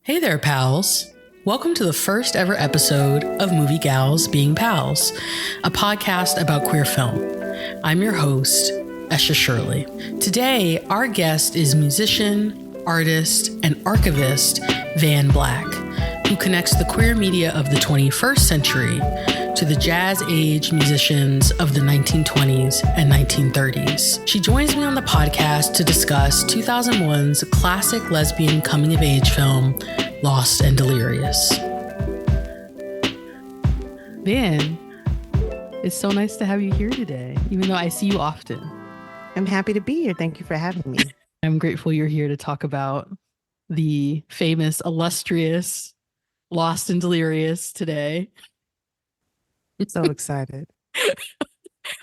Hey there, pals. Welcome to the first ever episode of Movie Gals Being Pals, a podcast about queer film. I'm your host, Esha Shirley. Today, our guest is musician, artist, and archivist Vahn Black, who connects the queer media of the 21st century to the jazz age musicians of the 1920s and 1930s. She joins me on the podcast to discuss 2001's classic lesbian coming-of-age film, Lost and Delirious. Vahn, it's so nice to have you here today, even though I see you often. I'm happy to be here. Thank you for having me. I'm grateful you're here to talk about the famous, illustrious Lost and Delirious today. So excited.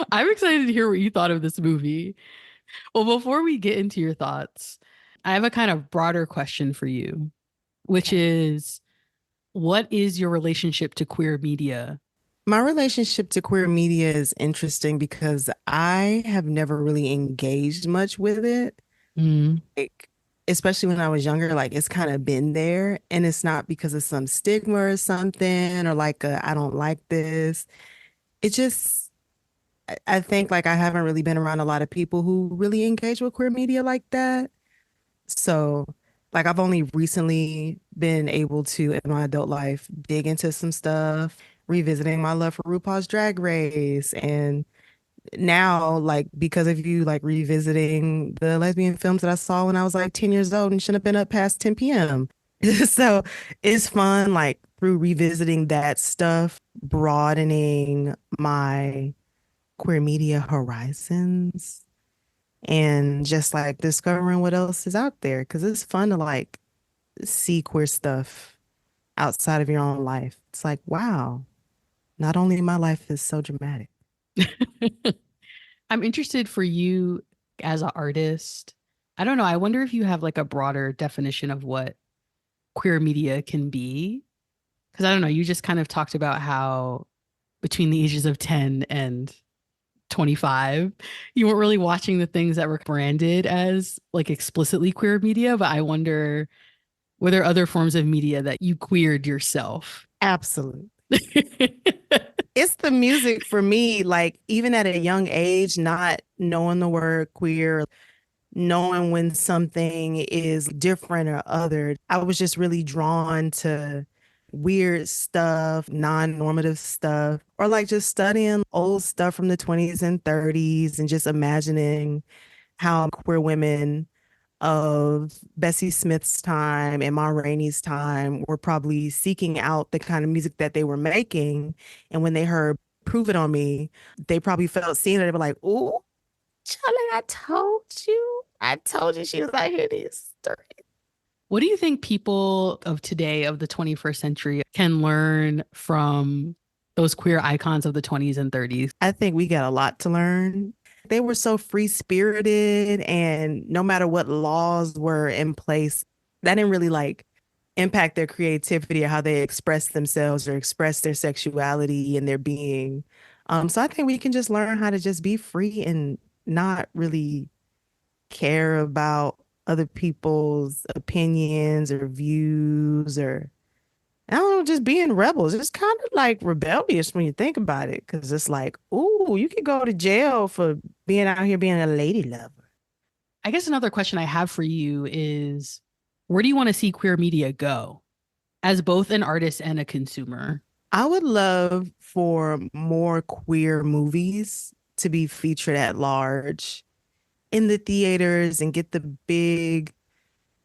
I'm excited to hear what you thought of this movie. Well, before we get into your thoughts, I have a kind of broader question for you, which is, what is your relationship to queer media? My relationship to queer media is interesting because I have never really engaged much with it. Like, especially when I was younger, like it's kind of been there, and it's not because of some stigma or something, or like I don't like this. It just, I think like I haven't really been around a lot of people who really engage with queer media like that. So like I've only recently been able to, in my adult life, dig into some stuff, revisiting my love for RuPaul's Drag Race. And now, like, because of you, like revisiting the lesbian films that I saw when I was like 10 years old and shouldn't have been up past 10 p.m. So it's fun, like through revisiting that stuff, broadening my queer media horizons and just like discovering what else is out there. Cause it's fun to like see queer stuff outside of your own life. It's like, wow, not only my life is so dramatic. I'm interested for you as an artist. I don't know. I wonder if you have like a broader definition of what queer media can be. Because I don't know, you just kind of talked about how between the ages of 10 and 25, you weren't really watching the things that were branded as like explicitly queer media. But I wonder, were there other forms of media that you queered yourself? Absolutely. It's the music for me, like even at a young age, not knowing the word queer, knowing when something is different or other. I was just really drawn to weird stuff, non-normative stuff, or like just studying old stuff from the 20s and 30s and just imagining how queer women of Bessie Smith's time and Ma Rainey's time were probably seeking out the kind of music that they were making. And when they heard Prove It On Me, they probably felt seen and they were like, "Ooh, Charlie, I told you she was out here these stories." What do you think people of today, of the 21st century, can learn from those queer icons of the 20s and 30s? I think we got a lot to learn. They were so free-spirited, and no matter what laws were in place, that didn't really like impact their creativity or how they express themselves or express their sexuality and their being. So I think we can just learn how to just be free and not really care about other people's opinions or views, or I don't know, just being rebels. It's kind of like rebellious when you think about it, because it's like, ooh, you could go to jail for being out here being a lady lover. I guess another question I have for you is, where do you want to see queer media go as both an artist and a consumer? I would love for more queer movies to be featured at large in the theaters and get the big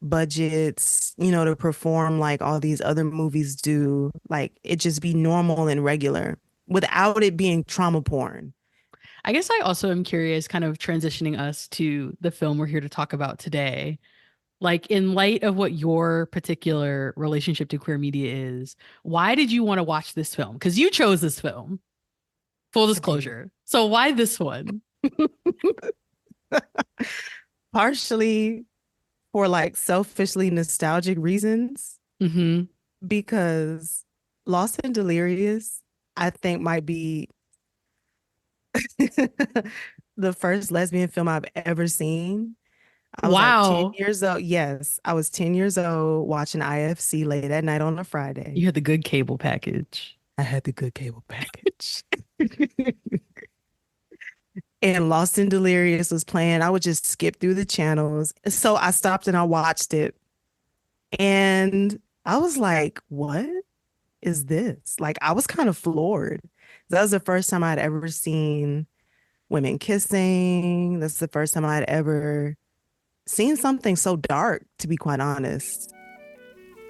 budgets, to perform like all these other movies do. Like it just be normal and regular without it being trauma porn. I guess I also am curious, kind of transitioning us to the film we're here to talk about today. Like, in light of what your particular relationship to queer media is, why did you want to watch this film? Because you chose this film, full disclosure. So why this one? Partially for like selfishly nostalgic reasons, because Lost and Delirious, I think, might be the first lesbian film I've ever seen. I was like 10 Wow. years old. Yes, I was 10 years old watching IFC late at night on a Friday. You had the good cable package. I had the good cable package. And Lost and Delirious was playing. I would just skip through the channels. So I stopped and I watched it. And I was like, what is this? Like, I was kind of floored. That was the first time I'd ever seen women kissing. That's the first time I'd ever seen something so dark, to be quite honest.